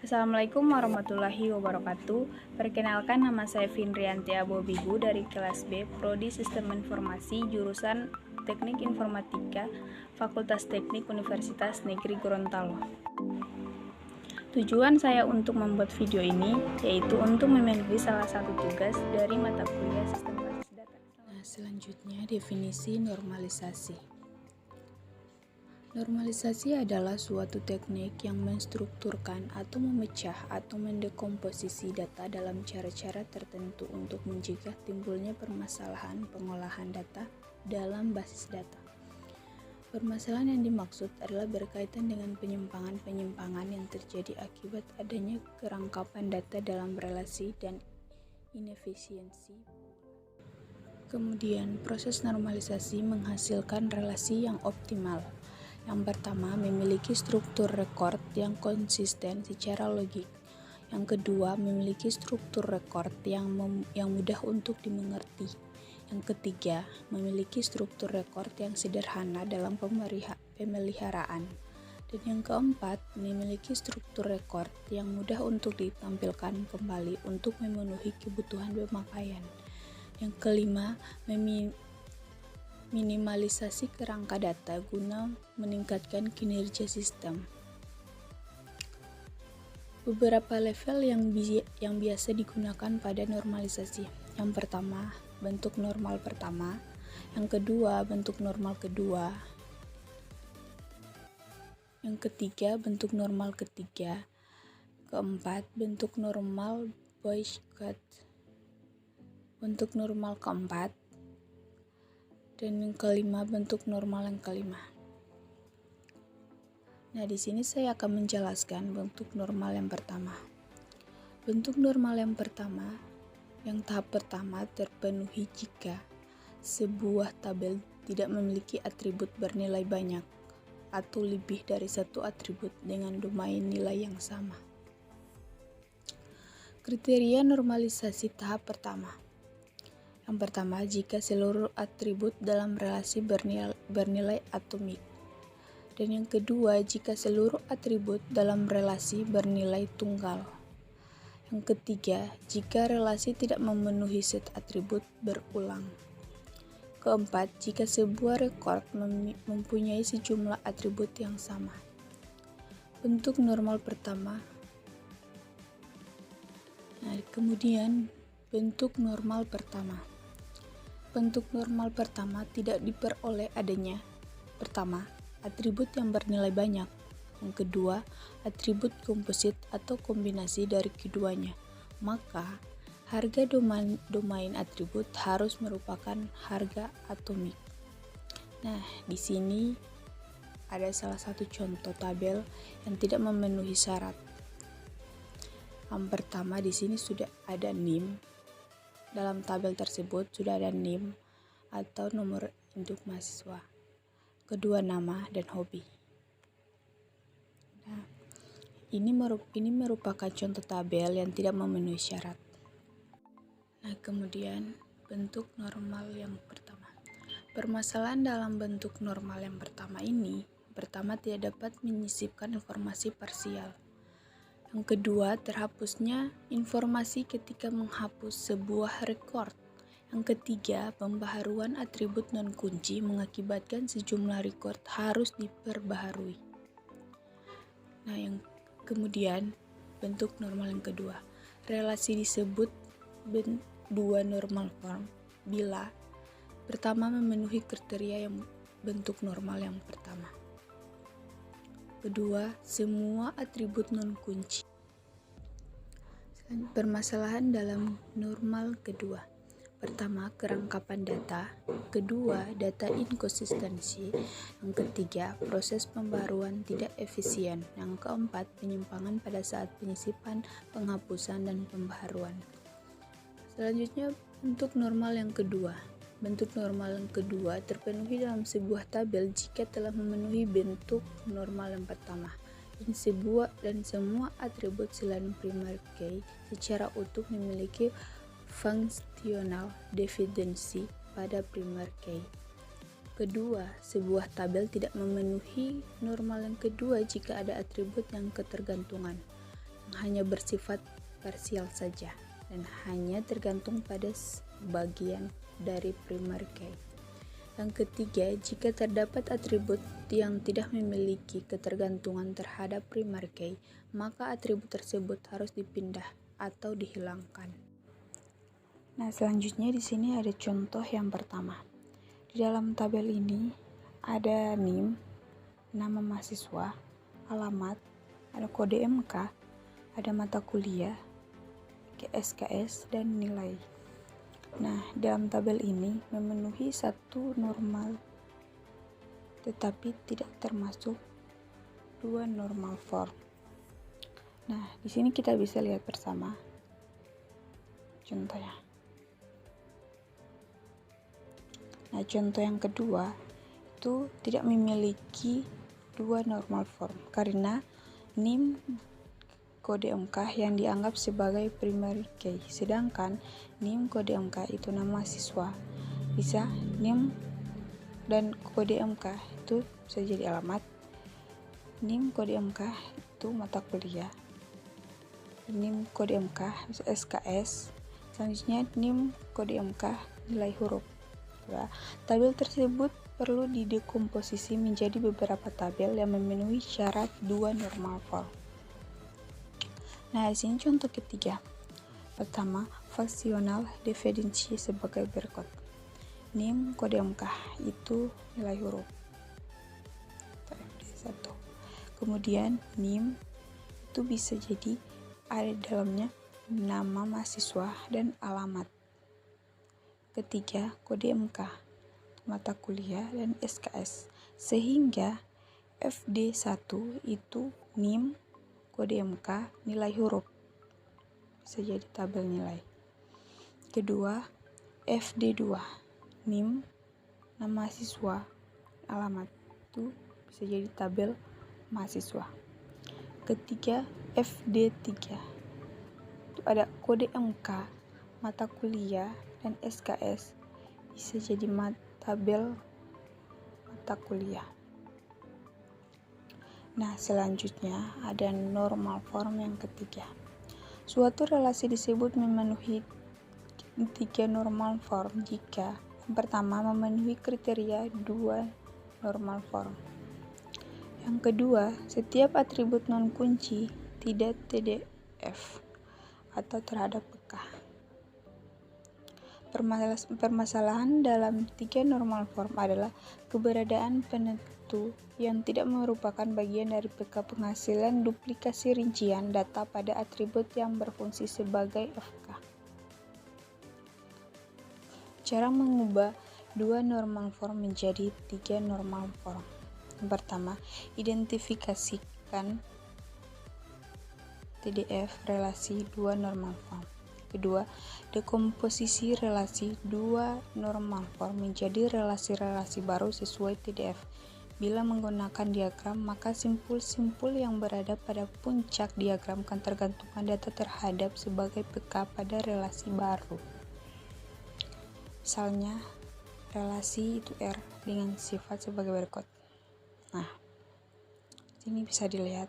Assalamualaikum warahmatullahi wabarakatuh. Perkenalkan, nama saya Finrianti Abobigu dari kelas B, Prodi Sistem Informasi, jurusan Teknik Informatika, Fakultas Teknik Universitas Negeri Gorontalo. Tujuan saya untuk membuat video ini yaitu untuk memenuhi salah satu tugas dari mata kuliah Sistem Basis Data. Selanjutnya, definisi normalisasi. Normalisasi adalah suatu teknik yang menstrukturkan atau memecah atau mendekomposisi data dalam cara-cara tertentu untuk mencegah timbulnya permasalahan pengolahan data dalam basis data. Permasalahan yang dimaksud adalah berkaitan dengan penyimpangan-penyimpangan yang terjadi akibat adanya kerangkapan data dalam relasi dan inefisiensi. Kemudian, proses normalisasi menghasilkan relasi yang optimal. Yang pertama, memiliki struktur rekord yang konsisten secara logik. Yang kedua, memiliki struktur rekord yang mudah untuk dimengerti. Yang ketiga, memiliki struktur rekord yang sederhana dalam pemeliharaan. Dan yang keempat, memiliki struktur rekord yang mudah untuk ditampilkan kembali untuk memenuhi kebutuhan pemakaian. Yang kelima, minimalisasi kerangka data guna meningkatkan kinerja sistem. Beberapa level yang biasa digunakan pada normalisasi. Yang pertama, bentuk normal pertama. Yang kedua, bentuk normal kedua. Yang ketiga, bentuk normal ketiga. Keempat, bentuk normal boycott. Bentuk normal keempat. Dan yang kelima, bentuk normal yang kelima. Nah, di sini saya akan menjelaskan bentuk normal yang pertama. Bentuk normal yang pertama, yang tahap pertama terpenuhi jika sebuah tabel tidak memiliki atribut bernilai banyak atau lebih dari satu atribut dengan domain nilai yang sama. Kriteria normalisasi tahap pertama. Yang pertama, jika seluruh atribut dalam relasi bernilai atomik. Dan yang kedua, jika seluruh atribut dalam relasi bernilai tunggal. Yang ketiga, jika relasi tidak memenuhi set atribut berulang. Keempat, jika sebuah rekord mempunyai sejumlah atribut yang sama. Bentuk normal pertama. Nah, kemudian bentuk normal pertama. Bentuk normal pertama tidak diperoleh adanya pertama, atribut yang bernilai banyak. Yang kedua, atribut komposit atau kombinasi dari keduanya. Maka, harga domain atribut harus merupakan harga atomik. Nah, di sini ada salah satu contoh tabel yang tidak memenuhi syarat. Yang pertama, di sini sudah ada NIM. Dalam tabel tersebut sudah ada NIM atau nomor induk mahasiswa, kedua nama dan hobi. Nah, ini merupakan contoh tabel yang tidak memenuhi syarat. Nah, kemudian bentuk normal yang pertama. Permasalahan dalam bentuk normal yang pertama ini, pertama tidak dapat menyisipkan informasi parsial. Yang kedua, terhapusnya informasi ketika menghapus sebuah rekord. Yang ketiga, pembaharuan atribut non-kunci mengakibatkan sejumlah rekord harus diperbaharui. Nah, yang kemudian, bentuk normal yang kedua. Relasi disebut dua normal form bila pertama memenuhi kriteria yang bentuk normal yang pertama. Kedua, semua atribut non-kunci. Permasalahan dalam normal kedua. Pertama, kerangkapan data. Kedua, data inkonsistensi. Yang ketiga, proses pembaruan tidak efisien. Yang keempat, penyimpangan pada saat penyisipan, penghapusan, dan pembaharuan. Selanjutnya, bentuk normal yang kedua. Bentuk normal yang kedua terpenuhi dalam sebuah tabel jika telah memenuhi bentuk normal yang pertama dan semua atribut selain primer key secara utuh memiliki fungsional dependensi pada primer key. Kedua, sebuah tabel tidak memenuhi normal yang kedua jika ada atribut yang ketergantungan. hanya bersifat parsial saja dan hanya tergantung pada bagian dari primary key. Yang ketiga, jika terdapat atribut yang tidak memiliki ketergantungan terhadap primary key, maka atribut tersebut harus dipindah atau dihilangkan. Nah, selanjutnya di sini ada contoh yang pertama. Di dalam tabel ini ada NIM, nama mahasiswa, alamat, ada kode MK, ada mata kuliah, SKS, dan nilai. Nah, dalam tabel ini memenuhi satu normal, tetapi tidak termasuk dua normal form. Nah, di sini kita bisa lihat bersama contohnya. Nah, contoh yang kedua itu tidak memiliki dua normal form karena NIM kode MK yang dianggap sebagai primary key, sedangkan NIM kode MK itu nama mahasiswa. Bisa NIM dan kode MK itu bisa jadi alamat, NIM kode MK itu mata kuliah, NIM kode MK bisa SKS, selanjutnya NIM kode MK nilai huruf. Ya, tabel tersebut perlu didekomposisi menjadi beberapa tabel yang memenuhi syarat dua normal form. Nah, di sini contoh ketiga. Pertama, faksional definisi sebagai berikut. NIM kode MK itu nilai huruf. Satu. Kemudian NIM itu bisa jadi ada dalamnya nama mahasiswa dan alamat. Ketiga, kode MK, mata kuliah dan SKS. Sehingga FD1 itu NIM kode MK nilai huruf, bisa jadi tabel nilai. Kedua, FD2 NIM nama mahasiswa, alamat, itu bisa jadi tabel mahasiswa. Ketiga, FD3 itu ada kode MK, mata kuliah dan SKS, bisa jadi tabel mata kuliah. Nah, selanjutnya ada normal form yang ketiga. Suatu relasi disebut memenuhi tiga normal form jika yang pertama memenuhi kriteria dua normal form. Yang kedua, setiap atribut non-kunci tidak TDF atau terhadap peka. Permasalahan dalam tiga normal form adalah keberadaan penentu yang tidak merupakan bagian dari peka penghasilan duplikasi rincian data pada atribut yang berfungsi sebagai FK. Cara mengubah dua normal form menjadi tiga normal form. Yang pertama, identifikasikan TDF relasi dua normal form. Kedua, dekomposisi relasi dua normal form menjadi relasi-relasi baru sesuai TDF. Bila menggunakan diagram, maka simpul-simpul yang berada pada puncak diagram akan tergantungkan data terhadap sebagai peka pada relasi baru. Misalnya, relasi itu R dengan sifat sebagai berikut. Nah, sini bisa dilihat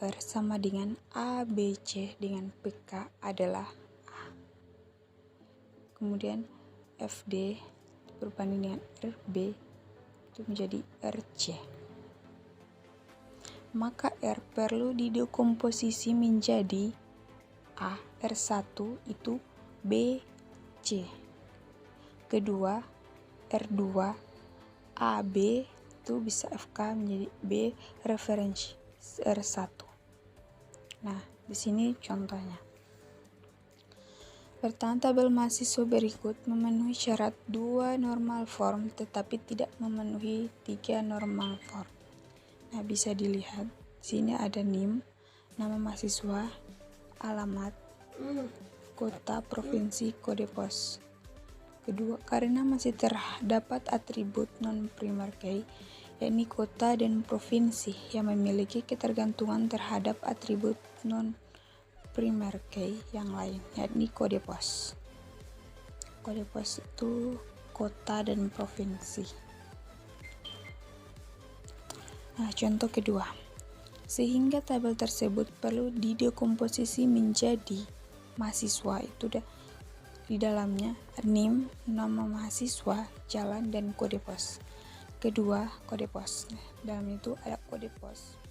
R sama dengan ABC dengan PK adalah A. Kemudian FD berbanding dengan RB itu menjadi RC. Maka R perlu didekomposisi menjadi A, R1 itu BC. Kedua, R2 AB itu bisa FK menjadi B referensi R1. Nah, di sini contohnya. Pertama, tabel mahasiswa berikut memenuhi syarat dua normal form tetapi tidak memenuhi tiga normal form. Nah, bisa dilihat di sini ada NIM, nama mahasiswa, alamat, kota, provinsi, kode pos. Kedua, karena masih terdapat atribut non-primary key, yakni kota dan provinsi yang memiliki ketergantungan terhadap atribut non-primary key yang lain, yakni kode pos. Kode pos itu kota dan provinsi. Nah, contoh kedua. sehingga tabel tersebut perlu didekomposisi menjadi mahasiswa. Itu di dalamnya NIM, nama mahasiswa, jalan, dan kode pos. Kedua, kode pos. Dalam itu ada kode pos.